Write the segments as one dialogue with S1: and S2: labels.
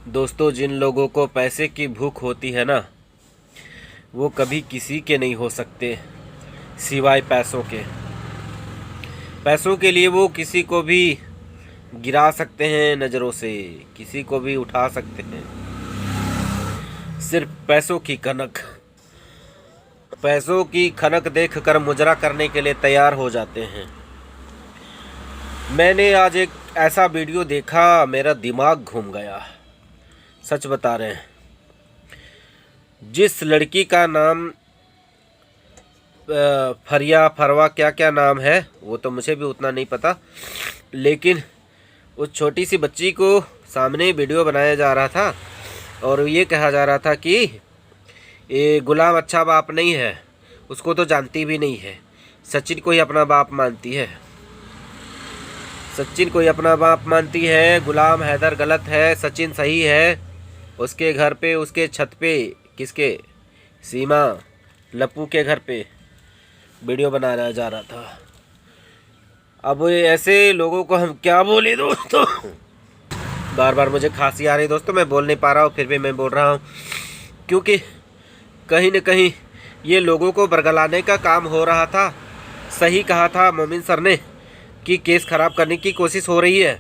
S1: दोस्तों, जिन लोगों को पैसे की भूख होती है ना, वो कभी किसी के नहीं हो सकते सिवाय पैसों के। पैसों के लिए वो किसी को भी गिरा सकते हैं नज़रों से, किसी को भी उठा सकते हैं। सिर्फ पैसों की खनक देखकर मुजरा करने के लिए तैयार हो जाते हैं। मैंने आज एक ऐसा वीडियो देखा, मेरा दिमाग घूम गया। सच बता रहे हैं। जिस लड़की का नाम फरवा क्या क्या नाम है, वो तो मुझे भी उतना नहीं पता, लेकिन उस छोटी सी बच्ची को सामने वीडियो बनाया जा रहा था और ये कहा जा रहा था कि ये गुलाम अच्छा बाप नहीं है, उसको तो जानती भी नहीं है, सचिन को ही अपना बाप मानती है। सचिन को ही अपना बाप मानती है, गुलाम हैदर गलत है, सचिन सही है। उसके घर पे, उसके छत पे, किसके, सीमा लप्पू के घर पे वीडियो बनाया जा रहा था। अब ऐसे लोगों को हम क्या बोले दोस्तों। बार बार मुझे खांसी आ रही दोस्तों, मैं बोल नहीं पा रहा हूँ, फिर भी मैं बोल रहा हूँ, क्योंकि कहीं न कहीं ये लोगों को बरगलाने का काम हो रहा था। सही कहा था मोमिन सर ने कि केस ख़राब करने की कोशिश हो रही है,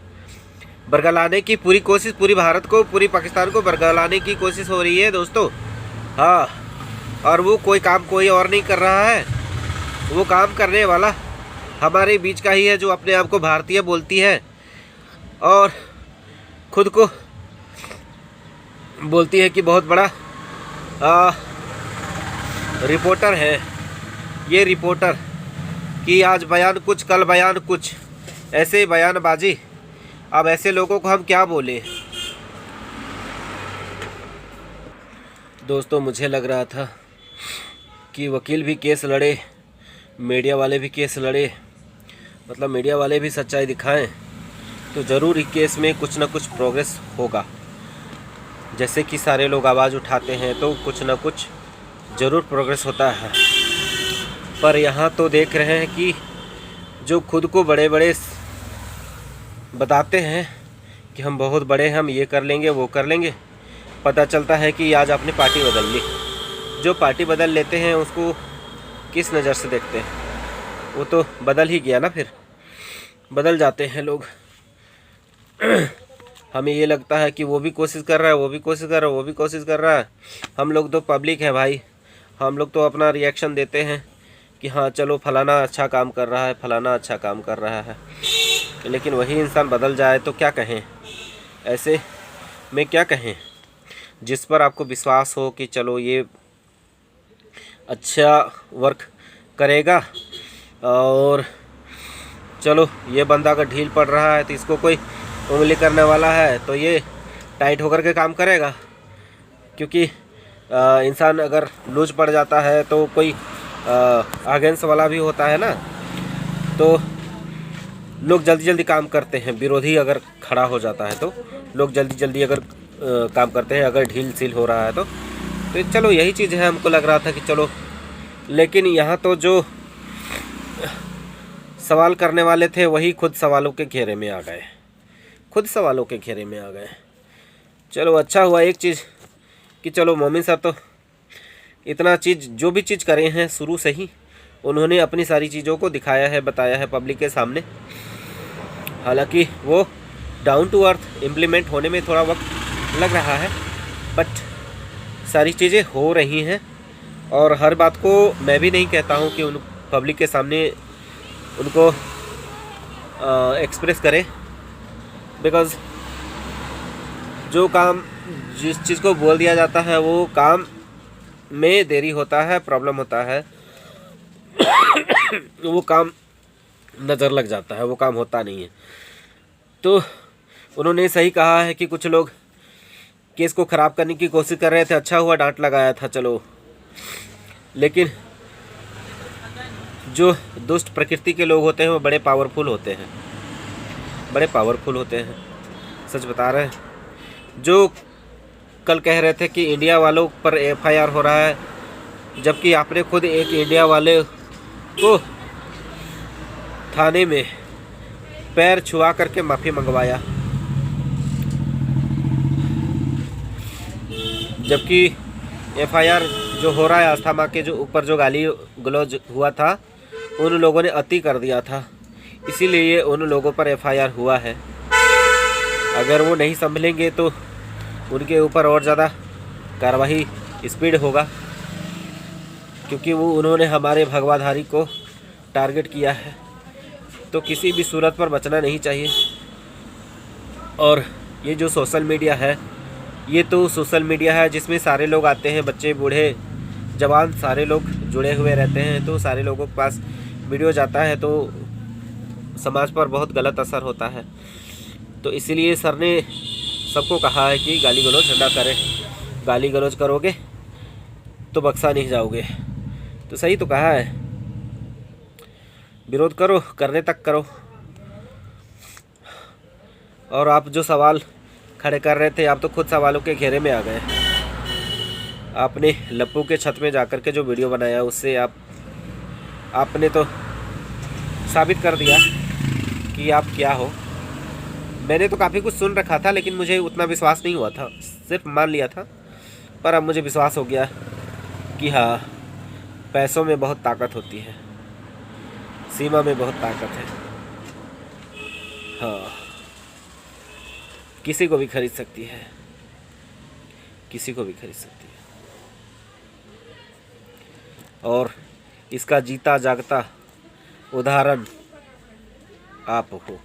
S1: बरगलाने की पूरी कोशिश, पूरी भारत को, पूरी पाकिस्तान को बरगलाने की कोशिश हो रही है दोस्तों। हाँ, और वो कोई काम कोई और नहीं कर रहा है, वो काम करने वाला हमारे बीच का ही है, जो अपने आप को भारतीय बोलती है और खुद को बोलती है कि बहुत बड़ा रिपोर्टर है। ये रिपोर्टर कि आज बयान कुछ, कल बयान कुछ, ऐसे बयानबाजी। अब ऐसे लोगों को हम क्या बोले दोस्तों। मुझे लग रहा था कि वकील भी केस लड़े, मीडिया वाले भी केस लड़े, मतलब मीडिया वाले भी सच्चाई दिखाएं, तो ज़रूर ही केस में कुछ ना कुछ प्रोग्रेस होगा। जैसे कि सारे लोग आवाज़ उठाते हैं तो कुछ ना कुछ ज़रूर प्रोग्रेस होता है। पर यहाँ तो देख रहे हैं कि जो खुद को बड़े बड़े बताते हैं कि हम बहुत बड़े हैं, हम ये कर लेंगे, वो कर लेंगे, पता चलता है कि आज आपने पार्टी बदल ली। जो पार्टी बदल लेते हैं उसको किस नज़र से देखते हैं, वो तो बदल ही गया ना, फिर बदल जाते हैं लोग। हमें ये लगता है कि वो भी कोशिश कर रहा है, वो भी कोशिश कर रहा है, वो भी कोशिश कर रहा है। हम लोग तो पब्लिक है भाई, हम लोग तो अपना रिएक्शन देते हैं कि हाँ चलो फलाना अच्छा काम कर रहा है, फलाना अच्छा काम कर रहा है। लेकिन वही इंसान बदल जाए तो क्या कहें, ऐसे में क्या कहें। जिस पर आपको विश्वास हो कि चलो ये अच्छा वर्क करेगा और चलो ये बंदा अगर ढील पड़ रहा है तो इसको कोई उंगली करने वाला है तो ये टाइट होकर के काम करेगा। क्योंकि इंसान अगर लूज पड़ जाता है तो कोई अगेंस्ट वाला भी होता है ना, तो लोग जल्दी जल्दी काम करते हैं। विरोधी अगर खड़ा हो जाता है तो लोग जल्दी जल्दी अगर काम करते हैं, अगर ढील सील हो रहा है तो चलो यही चीज़ है। हमको लग रहा था कि चलो, लेकिन यहाँ तो जो सवाल करने वाले थे वही खुद सवालों के घेरे में आ गए, खुद सवालों के घेरे में आ गए। चलो अच्छा हुआ एक चीज़ कि चलो मोमिन साहब तो इतना चीज़, जो भी चीज़ करे हैं शुरू से ही उन्होंने अपनी सारी चीज़ों को दिखाया है, बताया है पब्लिक के सामने। हालांकि वो डाउन टू अर्थ इम्प्लीमेंट होने में थोड़ा वक्त लग रहा है, बट सारी चीज़ें हो रही हैं। और हर बात को मैं भी नहीं कहता हूँ कि उन पब्लिक के सामने उनको एक्सप्रेस करें, बिकॉज़ जो काम, जिस चीज़ को बोल दिया जाता है वो काम में देरी होता है, प्रॉब्लम होता है। वो काम नज़र लग जाता है, वो काम होता नहीं है। तो उन्होंने सही कहा है कि कुछ लोग केस को ख़राब करने की कोशिश कर रहे थे, अच्छा हुआ डांट लगाया था चलो। लेकिन जो दुष्ट प्रकृति के लोग होते हैं वो बड़े पावरफुल होते हैं, बड़े पावरफुल होते हैं। सच बता रहे हैं। जो कल कह रहे थे कि इंडिया वालों पर एफआईआर हो रहा है, जबकि आपने खुद एक इंडिया वाले को थाने में पैर छुआ करके माफ़ी मंगवाया। जबकि एफआईआर जो हो रहा है आस्था के जो ऊपर जो गाली गलौज हुआ था उन लोगों ने अति कर दिया था, इसीलिए उन लोगों पर एफआईआर हुआ है। अगर वो नहीं संभलेंगे तो उनके ऊपर और ज़्यादा कार्रवाई स्पीड होगा, क्योंकि वो उन्होंने हमारे भगवाधारी को टारगेट किया है। तो किसी भी सूरत पर बचना नहीं चाहिए। और ये जो सोशल मीडिया है, ये तो सोशल मीडिया है जिसमें सारे लोग आते हैं, बच्चे बूढ़े जवान सारे लोग जुड़े हुए रहते हैं। तो सारे लोगों के पास वीडियो जाता है तो समाज पर बहुत गलत असर होता है। तो इसीलिए सर ने सबको कहा है कि गाली गलौज ना करें, गाली गलौज करोगे तो बख्शा नहीं जाओगे। तो सही तो कहा है, विरोध करो, करने तक करो। और आप जो सवाल खड़े कर रहे थे, आप तो खुद सवालों के घेरे में आ गए। आपने लप्पू के छत में जाकर के जो वीडियो बनाया उससे आपने तो साबित कर दिया कि आप क्या हो। मैंने तो काफ़ी कुछ सुन रखा था, लेकिन मुझे उतना विश्वास नहीं हुआ था, सिर्फ मान लिया था। पर अब मुझे विश्वास हो गया कि हाँ, पैसों में बहुत ताकत होती है, सीमा में बहुत ताकत है। हाँ, किसी को भी खरीद सकती है, किसी को भी खरीद सकती है। और इसका जीता जागता उदाहरण आप हो।